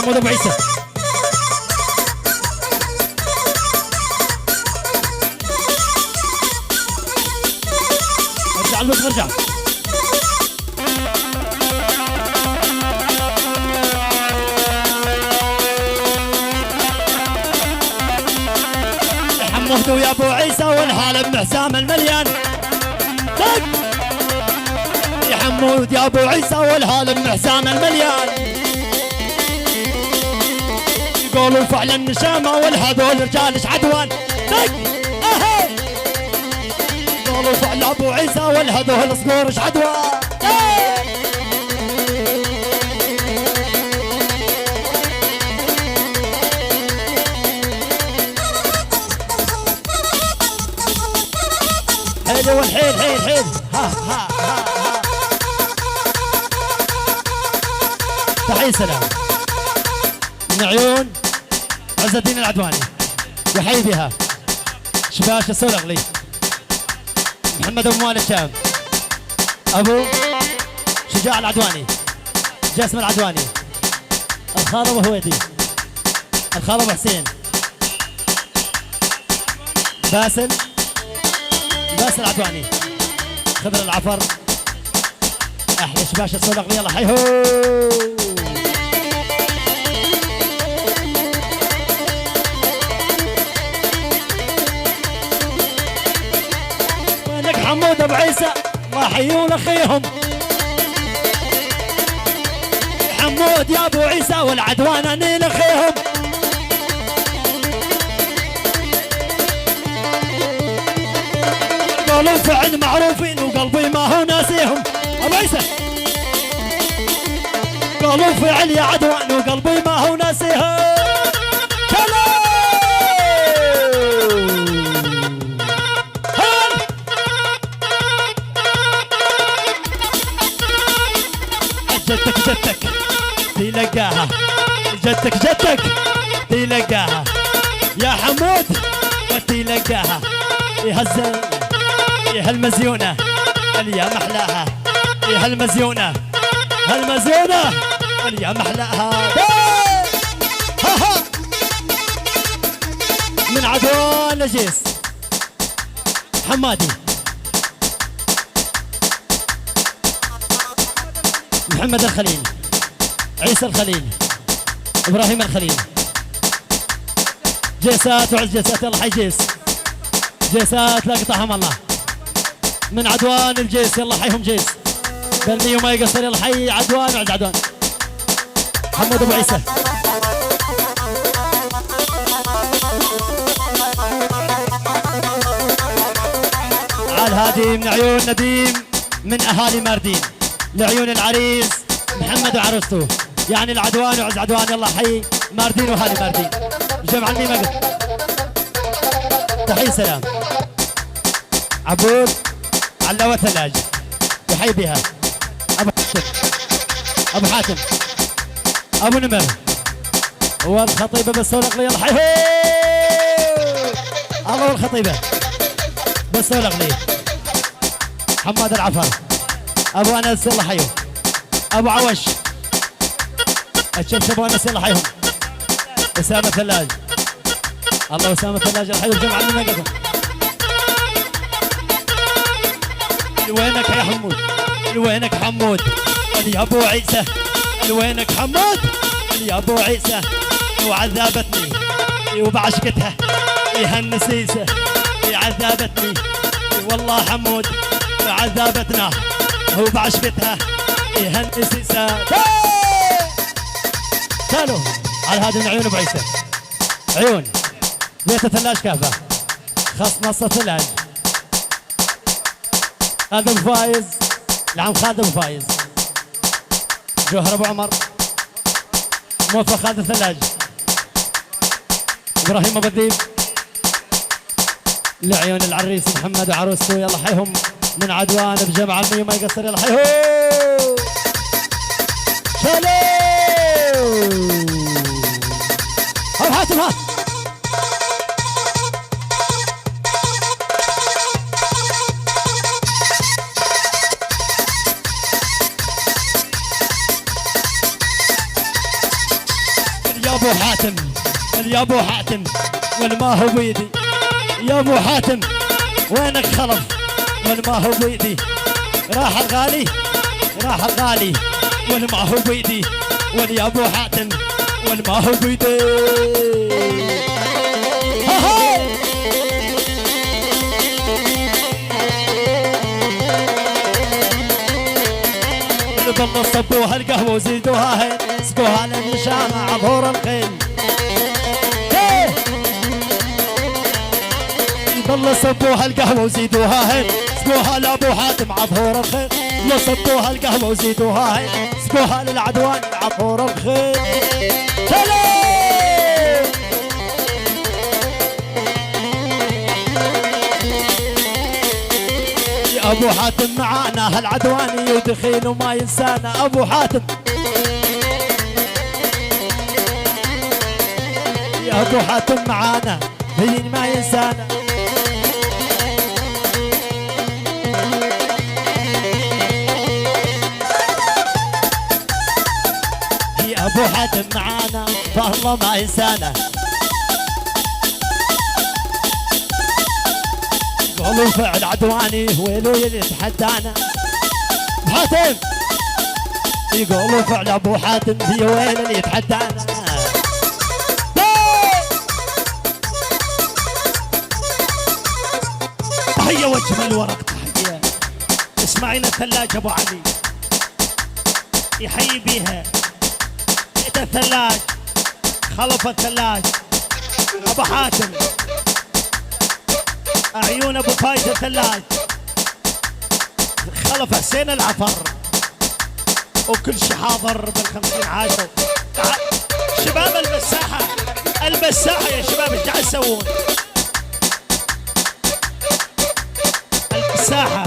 محمود ابو عيسى. ارجع البس ارجع. حمود ويا ابو عيسى والهالة بمحسام المليان. يا حمود يا ابو عيسى والهالة بمحسام المليان. يقولوا فعلا نشامة والهذول رجال ايش عدوان. يقولوا فعلا ابو عيسى والهذول صقور ايش عدوان. حيل والحيل حيل حيل. ها ها ها ها. تحية سلام من عيون عز الدين العدواني. يحيي بها شباش السولغلي. محمد ابو موالد الشام. ابو شجاع العدواني. جاسم العدواني. الخال ابو هويدي. الخال ابو حسين. باسل العدواني. خضر العفر. احلى شباش السولغلي. يلا حيهو. وينك حمود ابو عيسى الله يحيون اخيهم. حمود يا ابو عيسى والعدوان انيل اخيهم. قالوا فعل معروفين وقلبي ما هو ناسيهم. ابو عيسى قالوا فعل يا عدوان وقلبي ما هو ناسيهم. جدك تلقاها. جدك تلقاها يا حمود وتلقاها. يهزل يا هالمزيونة يا محلاها. يا هالمزيونة يا محلاها. من عدوان لجيس حمادي. محمد الخليل. عيسى الخليل. ابراهيم الخليل. جيسات وعز جيسات. يلا حي جيس. جيسات لا قطعهم الله. من عدوان الجيس. يلا حيهم جيس. بالمية وما يقصر. يلا حي عدوان وعز عدوان. محمد ابو عيسى. عال هادي من عيون نديم من اهالي ماردين. لعيون العريس محمد وعروسته يعني العدوان وعز عدوان. يلا حي ماردين واهالي ماردين. جمع الميمة. تحية سلام عبود علاوة ثلاج. يحيي بها ابو حاتم. ابو نمر والخطيبة بالسولغلي. يلا حي الله والخطيبة بالسولغلي. حماد العفر. ابو انس. يلا حيو. ابو عوش الشبشب. ابو انس. يلا حيهم. اسامة ثلاج. الله اسامة ثلاج. يلا حيو الجمعة من نقطة. وينك يا حمود. وينك حمود يا ابو عيسى. وينك حمود يا ابو عيسى. وعذابتني وبعشقتها هالنسيسة. عذابتني والله حمود وعذابتنا وبعشقتها هالنسيسة. تعالوا على هذا من عيون ابو عيسى. عيون بيت الثلاج كافة. خص نص الثلاج. خالد ابو فايز. العم خالد ابو فايز. جوهر ابو عمر. موفق خالد الثلاج. ابراهيم ابو الذيب. لعيون العريس محمد وعروسته. يلا حيهم من عدوان بجمع المية ما يقصر. يلا حيهم. شالو ابو حاتم. ها حاتم يا ابو حاتم والما هو بيدي يا ابو حاتم وينك خلف والما هو بيدي راح الغالي راح الغالي والما هو بيدي واليا ابو حاتم والما هو بيدي بالله صبوها القهوه وزيدوها هين سقوها للنشامه عبور الخيل بالله صبوها القهوه وزيدوها هين سقوها لابو حاتم عبور الخيل بالله صبوها القهوه وزيدوها هين سقوها للعدوان عبور الخيل ابو حاتم معانا هالعدواني ودخيل وما ينسانا ابو حاتم يا ابو حاتم معانا هين ما ينسانا يا ابو حاتم معانا فالله ما ينسانا قولوا فعل عدواني ويلو يتحدانا حاتم يقولوا فعل ابو حاتم هي وين اللي يتحدانا تحية واجمل ورق تحية اسماعيل الثلاج ابو علي يحيي بيها الثلاج خلف الثلاج ابو حاتم عيون ابو فايز الثلاج خلف حسين العفر وكل شي حاضر بال50 عاشر شباب المساحة المساحة يا شباب ايش قاعد تسوون؟ المساحة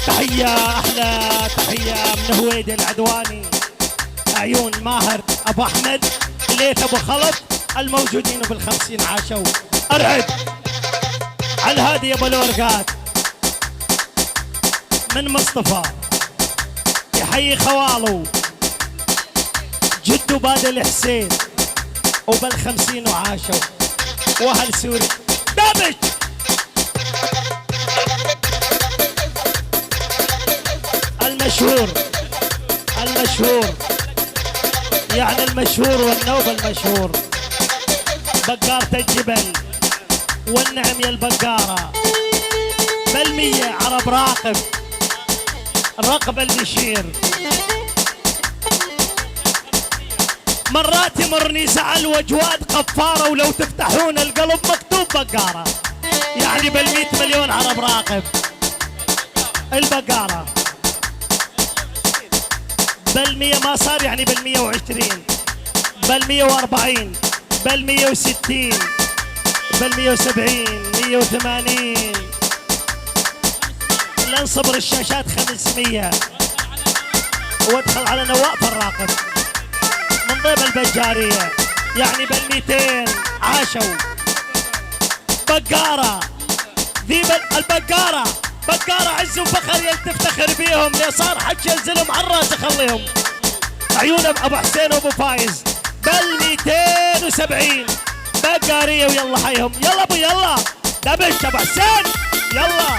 تحية أحلى تحية من هويد العدواني عيون ماهر أبو أحمد ليت أبو خلف الموجودين بال50 عاشوا أرعد على الهادي أبو الورقات من مصطفى يحيي خوالو جدو بادل حسين وبال50 وعاشوا وأهل سوري دابش المشهور المشهور يعني المشهور والنوب المشهور بقارة الجبل والنعم يا البقارة بالمية عرب راقب الرقب البشير مرات يمرني زعل وجواد قفارة ولو تفتحون القلب مكتوب بقارة يعني بال100 مليون عرب راقب البقارة بال100 ما صار يعني بال120 بال140 بال160 بال170 180 لنصبر الشاشات 500 وادخل على نواف الراقب من ضيب البجارية يعني بال200 عاشوا بقارة ذيب البقارة بقارة عز وفخر يل تفتخر بيهم يا صار حج ينزلهم على الراس خليهم عيون ابو حسين وابو فايز بال270 بقارية ويلا حيهم يلا ابو يلا دبش ابو حسين يلا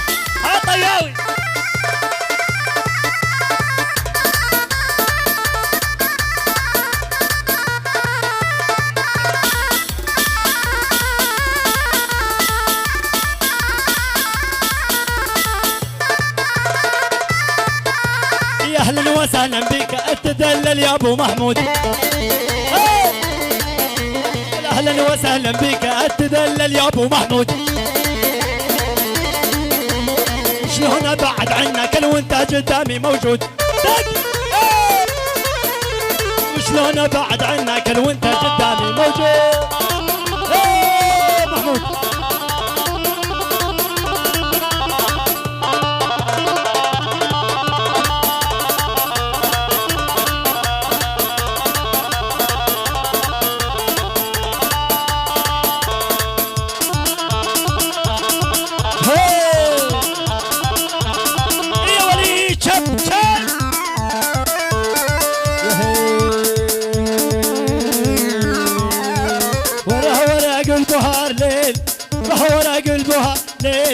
ها طياوي اهلا وسهلا بك اتدلل يا ابو محمود اهلا وسهلا بك اتدلل يا ابو محمود شلون ابعد عنك لو انت قدامي موجود شلون ابعد عنك لو انت قدامي موجود محمود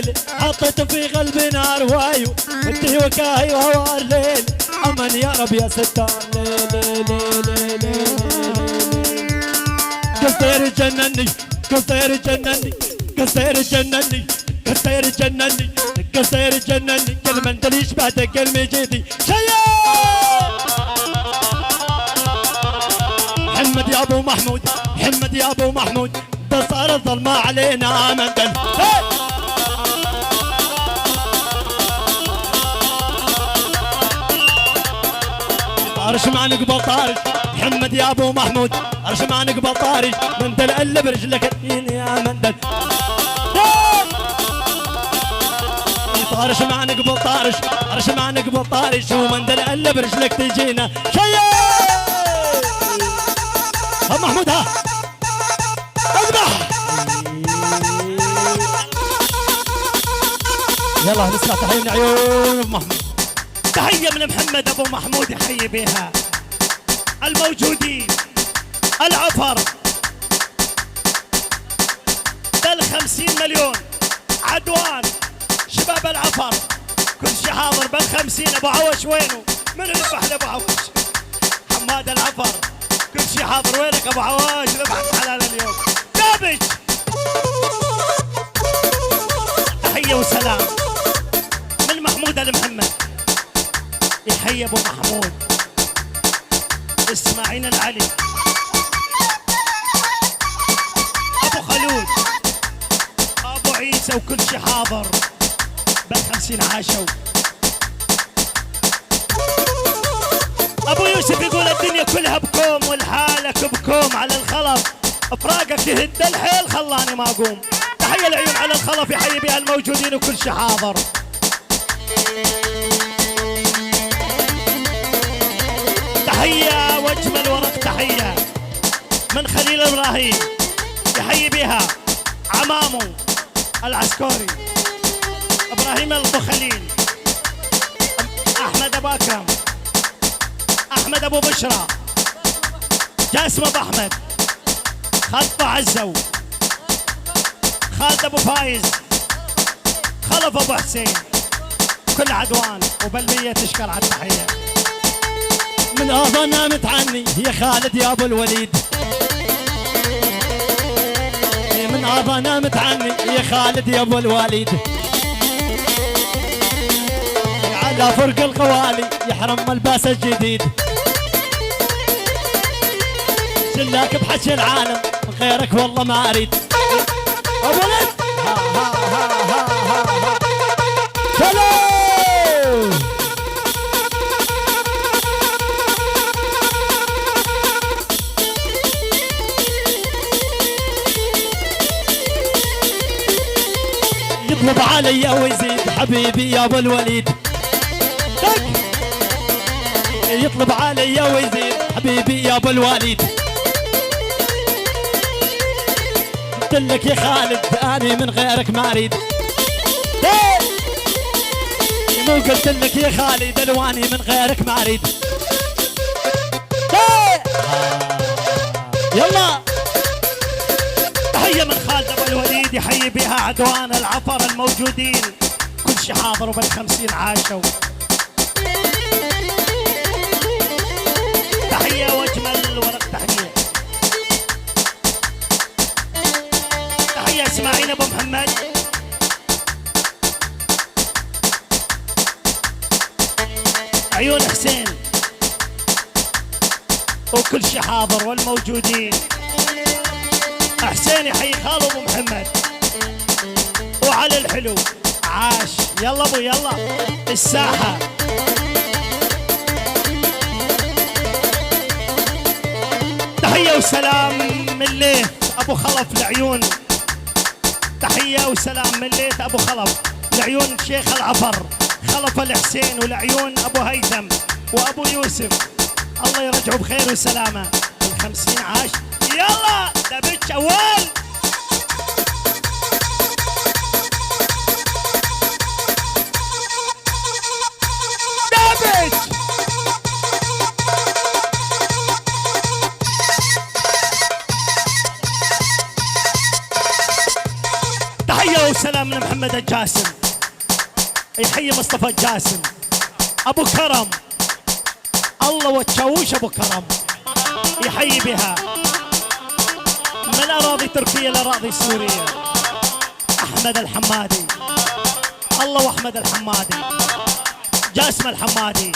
الليل حطيت في قلبنا روايو انتي وكاهي وهو الليل أمن يا رب يا ستار قصير جنني قصير جنني قصير جنني قصير جنني قصير جنني كل من تليش بعدك كل جدي شيا محمد يا ابو محمود محمد يا ابو محمود ده صار الظلمة علينا مندل طارش ما نقبل طارش محمد يا ابو محمود طارش ما نقبل طارش مندل الا برجلك الدين يا مندل طارش ما نقبل طارش طارش ما نقبل طارش ومندل الا برجلك تجينا شيء ها محمود ها اذبح يلا نسمع تحيه من عيون ابو محمود تحية من محمد ابو محمود يحيي بها الموجودين العفر بل 50 مليون عدوان شباب العفر كل شي حاضر بل 50 ابو عوش وينه؟ من ذبح لابو عوش؟ حماد العفر كل شي حاضر وينك ابو عوش؟ ذبحك حلال اليوم دابج تحية وسلام من محمود لمحمد يحيي ابو محمود اسماعيل العلي ابو خلود ابو عيسى وكل شي حاضر بل 50 عاشوا ابو يوسف يقول الدنيا كلها بكوم والحالك بكوم على الخلف افراقك يهد الحيل خلاني ما اقوم تحية العيون على الخلف يحيي بها الموجودين وكل شي حاضر تحية واجمل ورق تحية من خليل ابراهيم يحيي بها عمامو العسكري ابراهيم ابو خليل احمد ابو اكرم احمد ابو بشرى جاسم ابو احمد خالد ابو عزو خالد ابو فايز خلف ابو حسين كل عدوان وبلبيه تشكر على التحيه من نامت عني يا خالد يا ابو الوليد من نامت عني يا خالد يا ابو الوليد على فرق القوالي يحرم ملباس الجديد شلاك بحكي العالم من غيرك والله ما اريد ابو ولد ها ها ها ها ها ها سلام يطلب علي ويزيد حبيبي يا ابو الوليد يطلب علي ويزيد حبيبي يا ابو الوليد قلت لك يا خالد اني من غيرك ما اريد مو قلت لك يا خالد الواني من غيرك ما اريد يلا تحية من خالد ابو الوليد يحيي بها عدوان العفر الموجودين كل شي حاضر وبال 50 عاشوا تحية واجمل ورق تحية تحية اسماعيل ابو محمد عيون حسين وكل شي حاضر والموجودين حسين يحيي خاله ابو محمد وعلى الحلو عاش يلا ابو يلا الساحة تحية وسلام من ليث ابو خلف العيون تحية وسلام من ليث ابو خلف العيون شيخ العفر خلف الحسين والعيون ابو هيثم وابو يوسف الله يرجعه بخير وسلامة 50 عاش يلا دبتش اول دبتش تحية وسلام ابن محمد الجاسم، يحيي مصطفى الجاسم، ابو كرم، الله وتشوش ابو كرم يحيي بها من اراضي تركيا لاراضي سوريا. احمد الحمادي، الله واحمد الحمادي، جاسم الحمادي،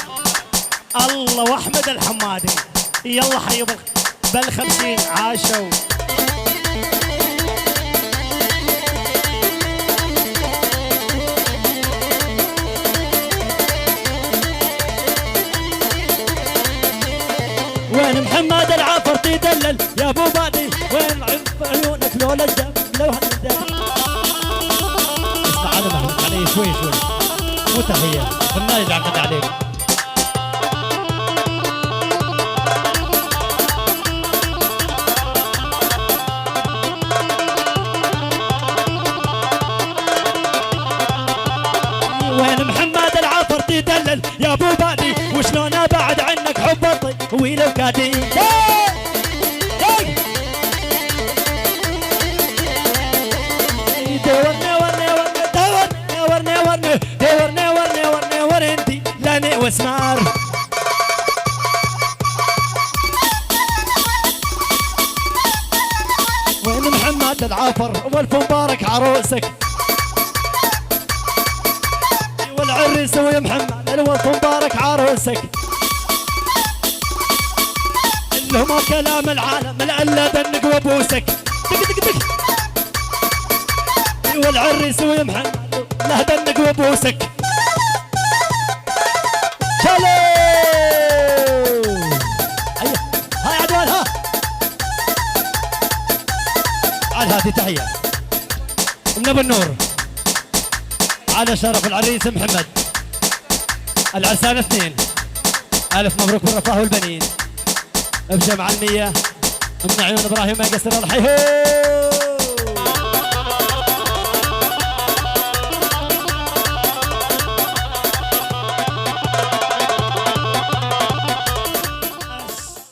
الله واحمد الحمادي. يلا حيوا بال50 عاشوا. وين محمد العافر تدلل يا ابو بادي، وين عيونك لولا الجنب لو هالدلل. اسمع على محمد علي شوي شوي، مو تحيه فنان اللي عقد عليك. وين محمد العافر تدلل يا ابو بادي، وشلون ابعد عنك حب الطويل وكادي. دورني ورني ورني دورني ورني ورني دورني ورني ورني ورنتي لاني واسمار. وين محمد العافر والف مبارك عروسك، والعريس ويا محمد الوالف مبارك عروسك. اللهم كلام العالم الا دنق وابوسك. دق دق دق. والعريس ويا محمد له دنق وابوسك. شالو هيا هاي عدوان ها على هذه تحيه من ابو النور على شرف العريس محمد العرسان 2. الف مبروك بالرفاه والبنين بجمع النية من عيون ابراهيم ما يقصر الحي.